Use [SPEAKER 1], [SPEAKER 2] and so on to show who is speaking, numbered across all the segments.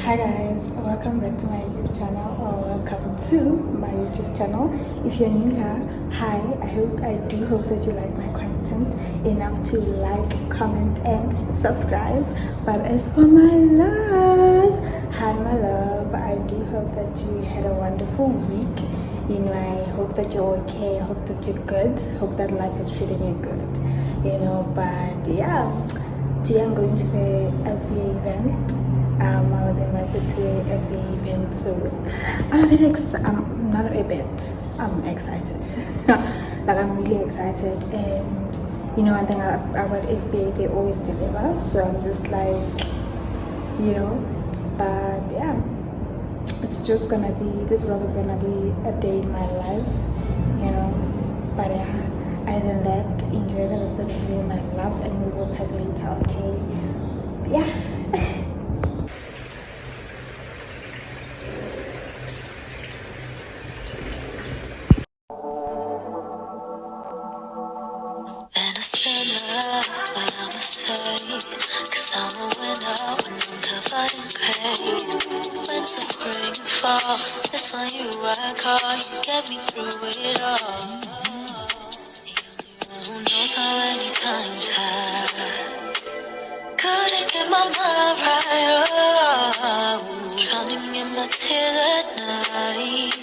[SPEAKER 1] Hi guys, welcome back to my YouTube channel, or welcome to my YouTube channel. If you're new here, hi. I do hope that you like my content enough to like, comment and subscribe. But as for my loves, hi my love, I do hope that you had a wonderful week. I hope that you're okay, I hope that you're good, hope that life is treating you good, but yeah, today I'm going to the FBA event. I was invited to the FBA event, so I'm a bit I'm excited. Like, I'm really excited, and one thing about FBA, they always deliver, so I'm just like, but yeah, it's just gonna be, this vlog is gonna be a day in my life, but yeah, other than that, enjoy the rest of the day, my love, and we will talk later, okay? Yeah.
[SPEAKER 2] And a sinner, but I'm a saint, 'cause I'm a winner when I'm covered in grace. Winter, spring, fall, it's on you I call. You get me through it all. Who knows how many times I couldn't get my mind right. Drowning in my tears at night,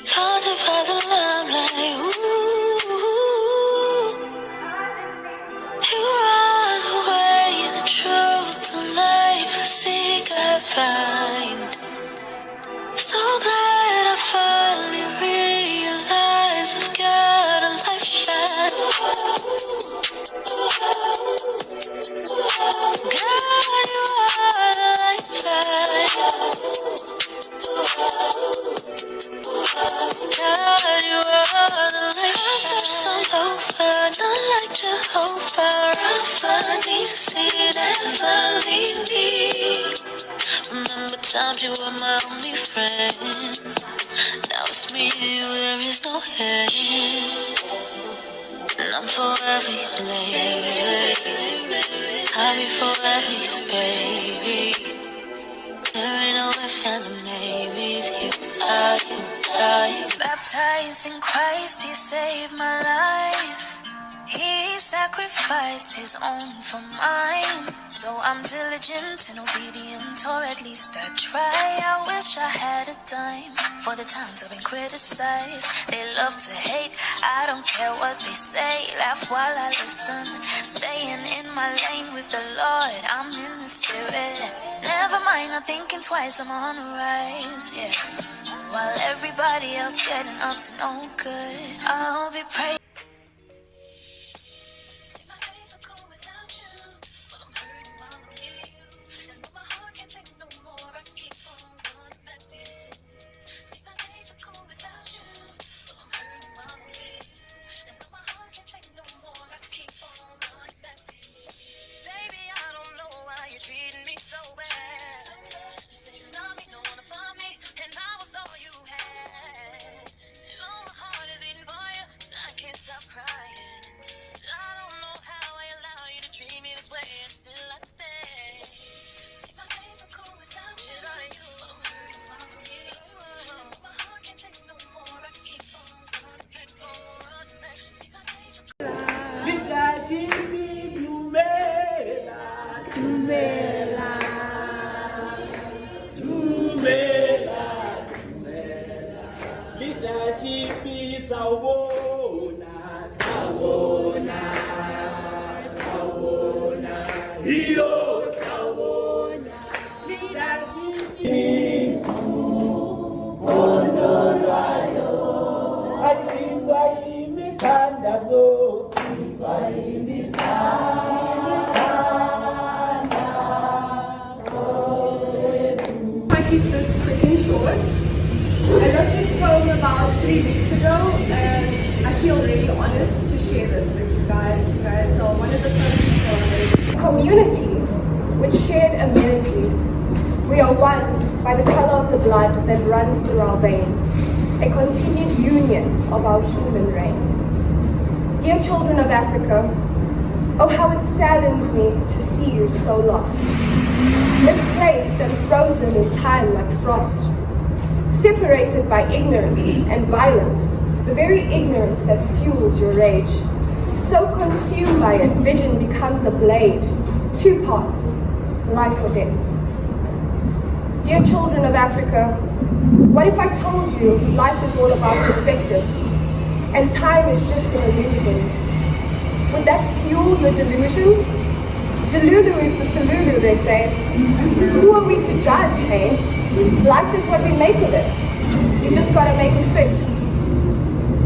[SPEAKER 2] haunted by the limelight. Ooh. You are the way, the truth, the life I seek, I find. So glad I finally realized I've got a lifeline. God, you are the lifeline. God, you are the light. I'm such all over, not like Jehovah. Rapha, see, never leave me. Remember times you were my only friend. Now it's me and you, there is no end. And I'm forever your lady. I'll be forever your baby. There ain't no ifs, ands, or maybes. You are. Baptized in Christ, He saved my life. He sacrificed His own for mine. So I'm diligent and obedient, or at least I try. I wish I had a dime for the times I've been criticized. They love to hate, I don't care what they say. Laugh while I listen, staying in my lane with the Lord. I'm in the spirit. Never mind, I'm thinking twice, I'm on the rise, yeah. While everybody else getting up to no good, I'll be praying. Treating me so bad. You said you love me, don't wanna find me, and I was all you had. And all my heart is beating for you, I can't stop crying. I don't know how I allow you to treat me this way, and still I stay. See, my days are cold without you. Without you, I'm hurting while I'm here. My heart can't take no more. I keep on running back. See, my days are cold.
[SPEAKER 3] Leadership is sawona, iyo sawona. Leadership is ondolwayo, ayizwa imithandazo, ayizwa
[SPEAKER 4] I keep this quick and short. I wrote this poem about 3 weeks ago, and I feel really honored to share this with you guys. You guys are one of the first people on it. Community with shared amenities. We are one by the color of the blood that runs through our veins. A continued union of our human race. Dear children of Africa, Oh, how it saddens me to see you so lost, misplaced and frozen in time like frost, separated by ignorance and violence, the very ignorance that fuels your rage. So consumed by it, vision becomes a blade, 2 parts, life or death. Dear children of Africa, what if I told you life is all about perspective and time is just an illusion? Would that fuel your delusion? Delulu is the Salulu, they say. Who are we to judge, hey? Life is what we make of it. You just gotta make it fit.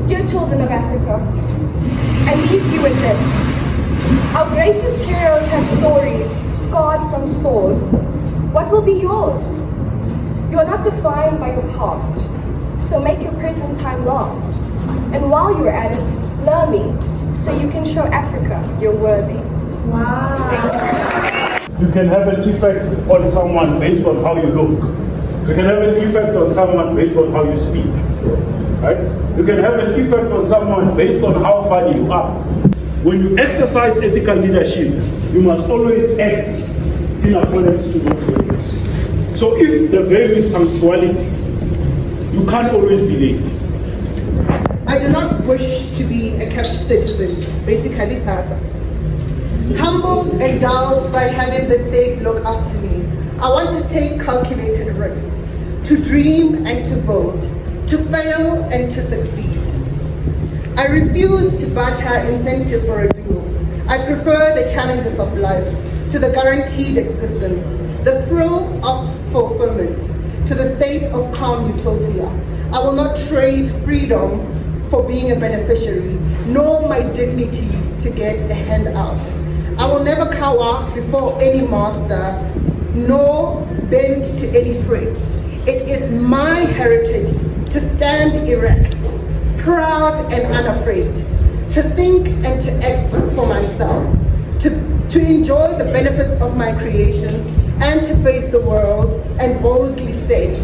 [SPEAKER 4] Dear children of Africa, I leave you with this. Our greatest heroes have stories scarred from sores. What will be yours? You are not defined by your past, so make your present time last. And while you're at it, learn me, so you can show Africa you're worthy. Wow.
[SPEAKER 5] You can have an effect on someone based on how you look. You can have an effect on someone based on how you speak. Right? You can have an effect on someone based on how funny you are. When you exercise ethical leadership, you must always act in accordance to those values. So if the value is punctuality, you can't always be late.
[SPEAKER 6] I do not wish to be a kept citizen, basically Sasa. Humbled and dulled by having the state look up to me, I want to take calculated risks, to dream and to build, to fail and to succeed. I refuse to barter incentive for a deal. I prefer the challenges of life to the guaranteed existence, the thrill of fulfillment to the state of calm utopia. I will not trade freedom for being a beneficiary, nor my dignity to get a handout. I will never cower before any master, nor bend to any threat. It is my heritage to stand erect, proud and unafraid, to think and to act for myself, to enjoy the benefits of my creations, and to face the world and boldly say,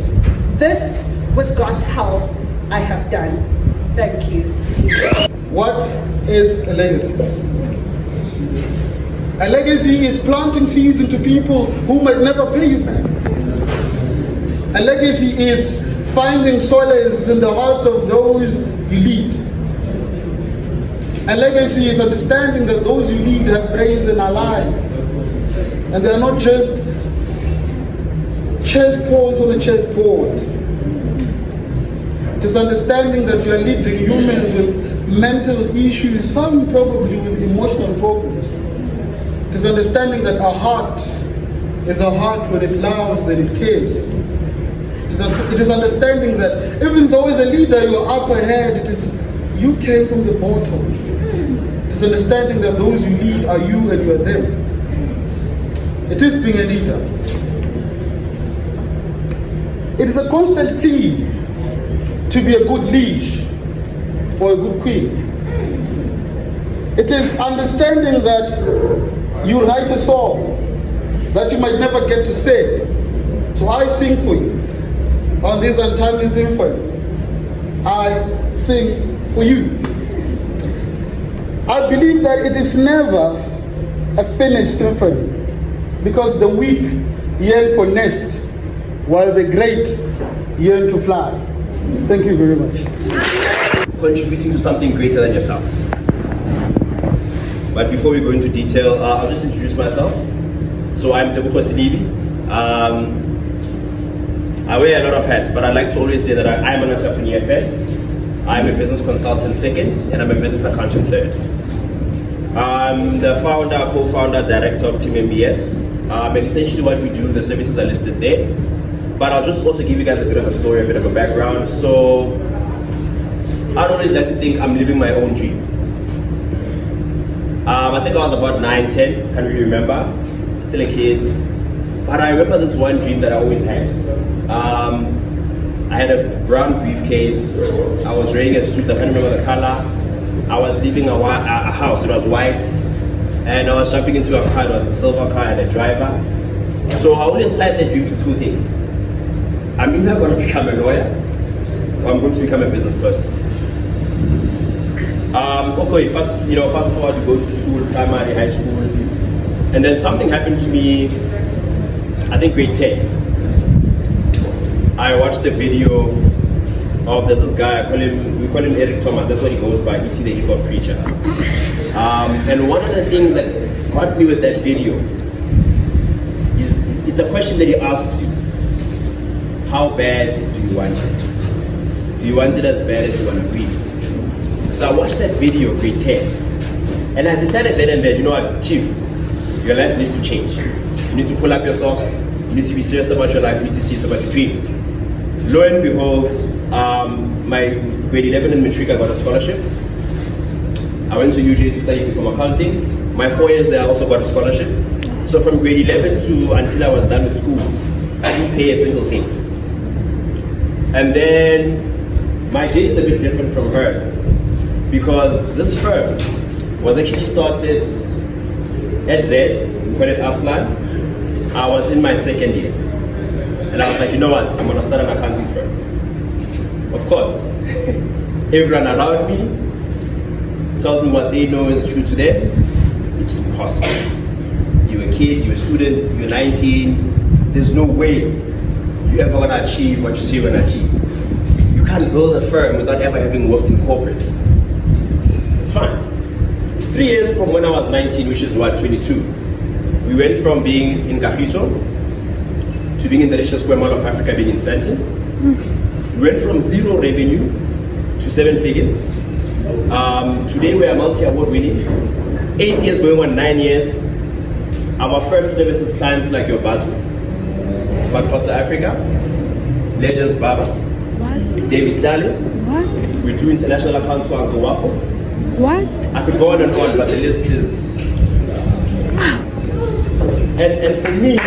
[SPEAKER 6] this, with God's help, I have done. Thank you.
[SPEAKER 7] What is a legacy? A legacy is planting seeds into people who might never pay you back. A legacy is finding solace in the hearts of those you lead. A legacy is understanding that those you lead have brains in our lives. And they're not just chess pawns on a chessboard. It is understanding that you are leading humans with mental issues, some probably with emotional problems. It is understanding that a heart is a heart when it loves and it cares. It is understanding that even though as a leader you are up ahead, it is you came from the bottom. It is understanding that those you lead are you and you are them. It is being a leader. It is a constant plea to be a good liege or a good queen. It is understanding that you write a song that you might never get to sing. So I sing for you on this untimely symphony. I sing for you. I believe that it is never a finished symphony because the weak yearn for nest while the great yearn to fly. Thank you very much.
[SPEAKER 8] Contributing to something greater than yourself. But before we go into detail, I'll just introduce myself. So I'm Tebuko Silibi. I wear a lot of hats, but I'd like to always say that I'm an entrepreneur first. I'm a business consultant second, and I'm a business accountant third. I'm the founder, co-founder, director of Team MBS. And essentially what we do, the services are listed there. But I'll just also give you guys a bit of a story, a bit of a background. So I'd always like to think I'm living my own dream. I think I was about 9, 10, can't really remember, still a kid. But I remember this one dream that I always had. I had a brown briefcase, I was wearing a suit, I can't remember the color. I was leaving a house, it was white. And I was jumping into a car, it was a silver car and a driver. So I always tied the dream to 2 things. I'm either going to become a lawyer or I'm going to become a business person. Okay, fast forward, you go to school, primary, high school, and then something happened to me, I think grade 10. I watched a video of there's this guy, we call him Eric Thomas, that's what he goes by, E.T. the hip hop preacher. And one of the things that got me with that video is, it's a question that he asks you. How bad do you want it? Do you want it as bad as you want to breathe? So I watched that video, grade 10, and I decided then and there, you know what, Chief, your life needs to change. You need to pull up your socks, you need to be serious about your life, you need to see about your dreams. Lo and behold, my grade 11 in matric, I got a scholarship. I went to UJ to study become accounting. My 4 years there, I also got a scholarship. So from grade 11 to until I was done with school, I didn't pay a single thing. And then my journey is a bit different from hers, because this firm was actually started at RES, we call it Arslan. I was in my second year. And I was like, you know what, I'm gonna start an accounting firm. Of course, everyone around me tells me what they know is true to them. It's impossible. You're a kid, you're a student, you're 19, there's no way you ever gonna achieve what you say you're gonna achieve. You can't build a firm without ever having worked in corporate. It's fine. 3 years from when I was 19, which is what, 22, we went from being in Kagiso to being in the richest square mall of Africa, being in Sandton. We went from 0 revenue to 7 figures. Today we are multi-award winning. 8 years going on 9 years. Our firm services clients like your Batu, Costa Africa, Legends Baba, David Dale. We do international accounts for Uncle Waffles. I could go on and on, but the list is... And for me,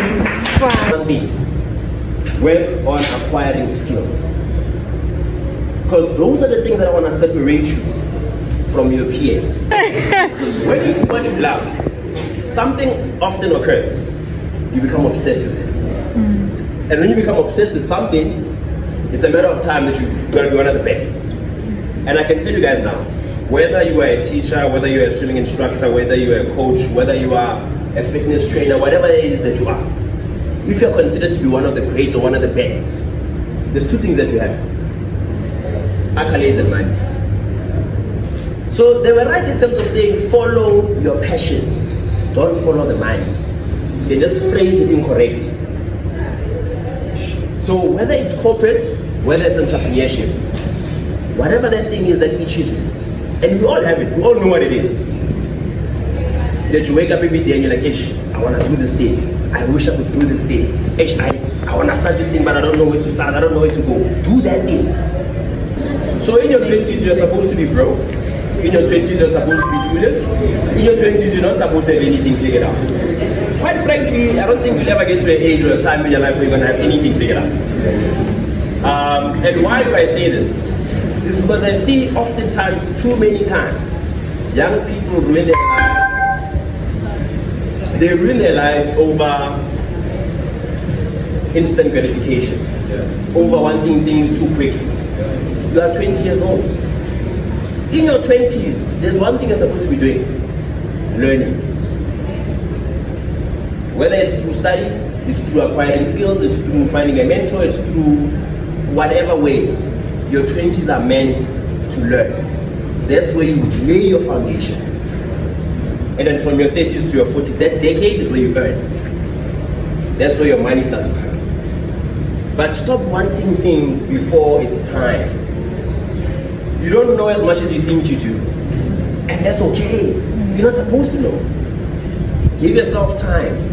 [SPEAKER 8] work on acquiring skills. Because those are the things that I want to separate you from your peers. When you do what you love, something often occurs. You become obsessed with it. And when you become obsessed with something, it's a matter of time that you're going to be one of the best. And I can tell you guys now, whether you are a teacher, whether you are a swimming instructor, whether you are a coach, whether you are a fitness trainer, whatever it is that you are, if you're considered to be one of the greats or one of the best, there's 2 things that you have: accolades and money. So they were right in terms of saying, follow your passion, don't follow the money. They just phrased it incorrectly. So whether it's corporate, whether it's entrepreneurship, whatever that thing is that itches you, and we all have it, we all know what it is. That you wake up every day and you're like, ish, I want to do this thing. I wish I could do this thing. Ish, I want to start this thing, but I don't know where to start, I don't know where to go. Do that thing. So in your 20s, you're supposed to be broke. In your 20s, you're supposed to be clueless. In your 20s, you're not supposed to have anything figured out. Quite frankly, I don't think you'll ever get to an age or a time in your life where you're going to have anything figured out. And why do I say this? It's because I see oftentimes, too many times, young people ruin their lives. They ruin their lives over instant gratification, over wanting things too quickly. You are 20 years old. In your 20s, there's one thing you're supposed to be doing: learning. Whether it's through studies, it's through acquiring skills, it's through finding a mentor, it's through whatever ways. Your 20s are meant to learn. That's where you lay your foundation. And then from your 30s to your 40s, that decade is where you earn. That's where your money starts to come. But stop wanting things before it's time. You don't know as much as you think you do. And that's okay. You're not supposed to know. Give yourself time.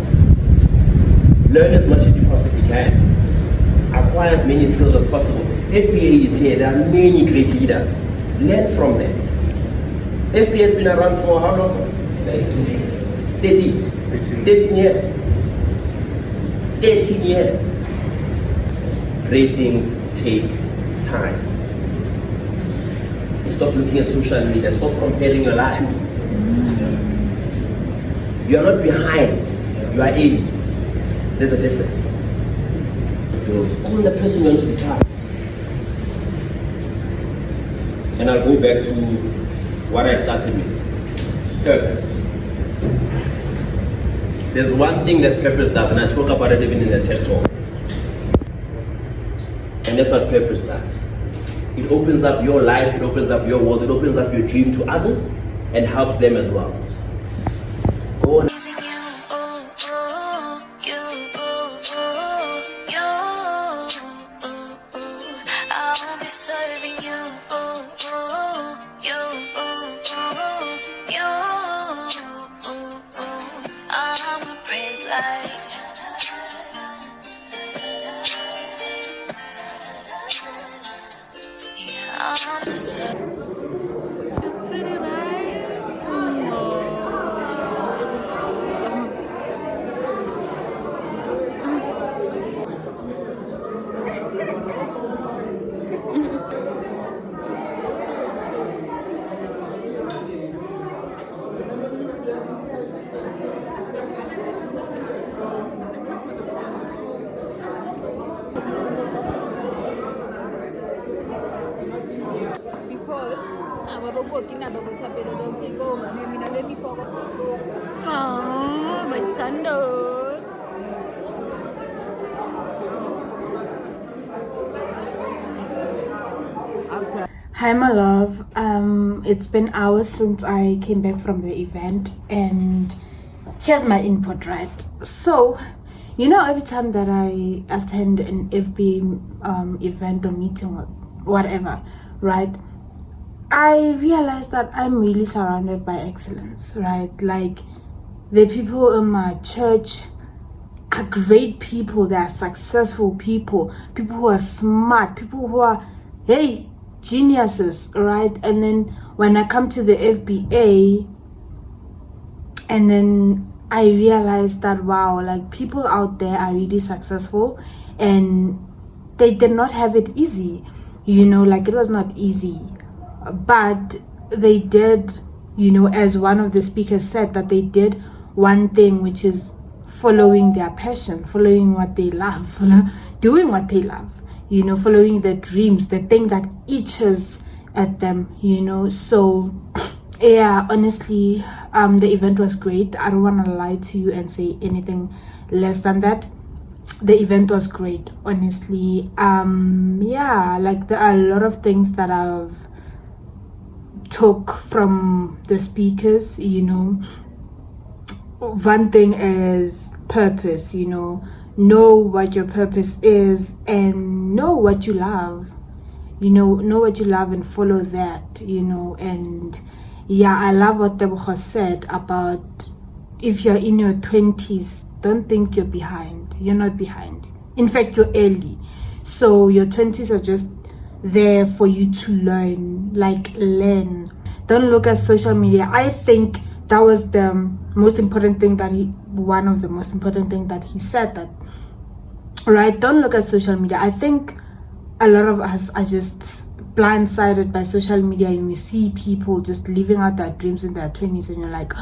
[SPEAKER 8] Learn as much as you possibly can. Acquire as many skills as possible. FBA is here. There are many great leaders. Learn from them. FBA has been around for how long? 13 years. 13 years. 13 years. Great things take time. Stop looking at social media. Stop comparing your life. You are not behind. You are in. There's a difference. Own the person you want to become. And I'll go back to what I started with, purpose. There's one thing that purpose does, and I spoke about it even in the TED Talk. And that's what purpose does. It opens up your life, it opens up your world, it opens up your dream to others and helps them as well. Go on.
[SPEAKER 1] Hi my love, it's been hours since I came back from the event, and here's my input, right? So, you know, every time that I attend an FBA event or meeting or whatever, right, I realize that I'm really surrounded by excellence, right? Like, the people in my church are great people, they are successful people, people who are smart, people who are, hey, geniuses, right? And then when I come to the FBA, and then I realized that, wow, like, people out there are really successful and they did not have it easy, you know, like, it was not easy, but they did, you know, as one of the speakers said, that they did one thing, which is following their passion, following what they love, doing what they love, you know, following their dreams, the thing that itches at them, you know. So yeah, honestly, the event was great. I don't want to lie to you and say anything less than that. The event was great, honestly. Yeah, like, there are a lot of things that I've took from the speakers, you know. One thing is purpose, you know what your purpose is and know what you love, you know what you love and follow that, you know. And yeah, I love what Tebogo said about, if you're in your 20s, don't think you're behind. You're not behind. In fact, you're early. So your 20s are just there for you to learn, like, learn. Don't look at social media. I think that was the most important thing that one of the most important things that he said, that, right, don't look at social media. I think a lot of us are just blindsided by social media, and we see people just living out their dreams in their 20s, and you're like,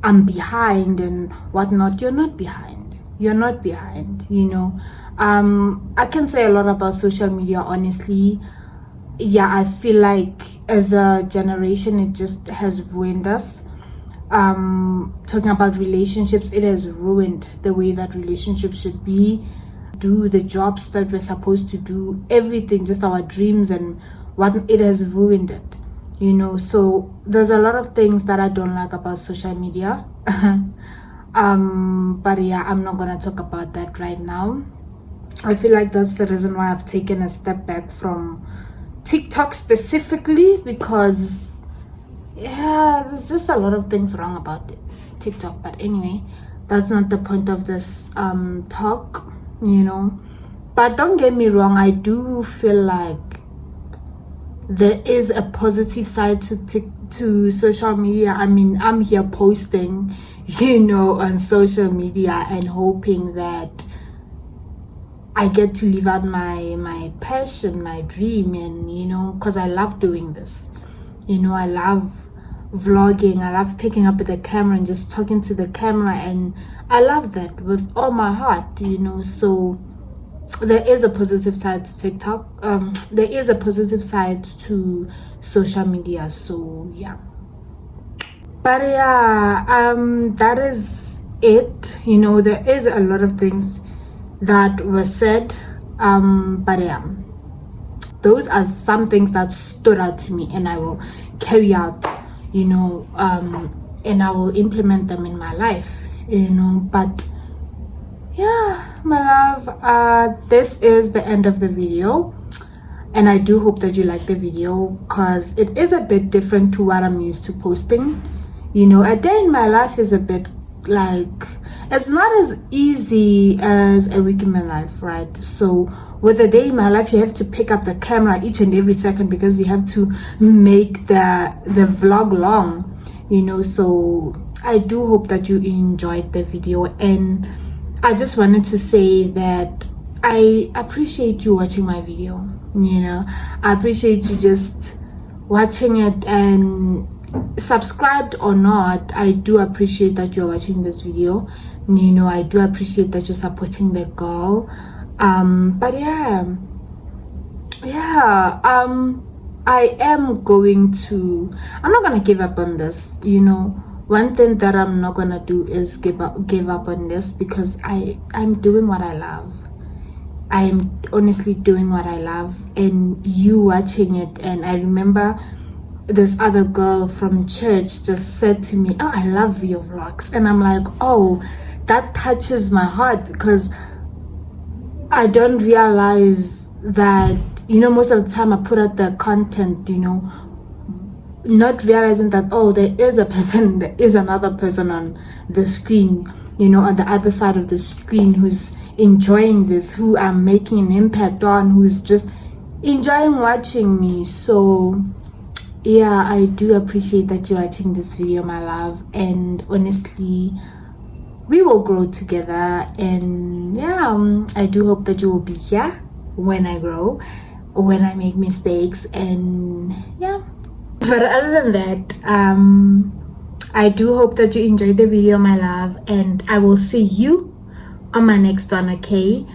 [SPEAKER 1] I'm behind and whatnot. You're not behind. You're not behind, you know. I can say a lot about social media, honestly. Yeah, I feel like as a generation, it just has ruined us. Talking about relationships, it has ruined the way that relationships should be, do the jobs that we're supposed to do, everything, just our dreams and what, it has ruined it, you know. So there's a lot of things that I don't like about social media. But yeah, I'm not gonna talk about that right now. I feel like that's the reason why I've taken a step back from TikTok specifically, because yeah, there's just a lot of things wrong about TikTok. But anyway, that's not the point of this talk, you know. But don't get me wrong, I do feel like there is a positive side to social media. I mean, I'm here posting, you know, on social media and hoping that I get to live out my passion, my dream, and, you know, because I love doing this, you know. I love vlogging, I love picking up the camera and just talking to the camera, and I love that with all my heart, you know. So there is a positive side to TikTok. There is a positive side to social media. So yeah, But yeah, that is it. You know, there is a lot of things that were said, but yeah, those are some things that stood out to me, and I will carry out, you know, and I will implement them in my life, you know. But yeah, my love, this is the end of the video, and I do hope that you like the video, because it is a bit different to what I'm used to posting. You know, a day in my life is a bit like, it's not as easy as a week in my life, right? So with a day in my life, you have to pick up the camera each and every second, because you have to make the vlog long, you know. So I do hope that you enjoyed the video, and I just wanted to say that I appreciate you watching my video. You know, I appreciate you just watching it, and subscribed or not, I do appreciate that you're watching this video. You know, I do appreciate that you're supporting the girl. But yeah, I am going to, I'm not gonna give up on this. You know, one thing that I'm not gonna do is give up on this, because I'm doing what I love. I am honestly doing what I love, and you watching it. And I remember this other girl from church just said to me, "Oh, I love your vlogs," and I'm like, oh, that touches my heart, because I don't realize that, you know, most of the time I put out the content, you know, not realizing that, oh, there is a person, there is another person on the screen, you know, on the other side of the screen, who's enjoying this, who I'm making an impact on, who's just enjoying watching me. So yeah, I do appreciate that you're watching this video, my love, and honestly, we will grow together. And yeah, I do hope that you will be here when I grow, when I make mistakes, and yeah. But other than that, I do hope that you enjoyed the video, my love, and I will see you on my next one. Okay,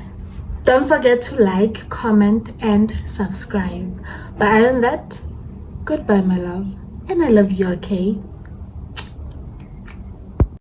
[SPEAKER 1] don't forget to like, comment, and subscribe. But other than that, goodbye, my love, and I love you. Okay.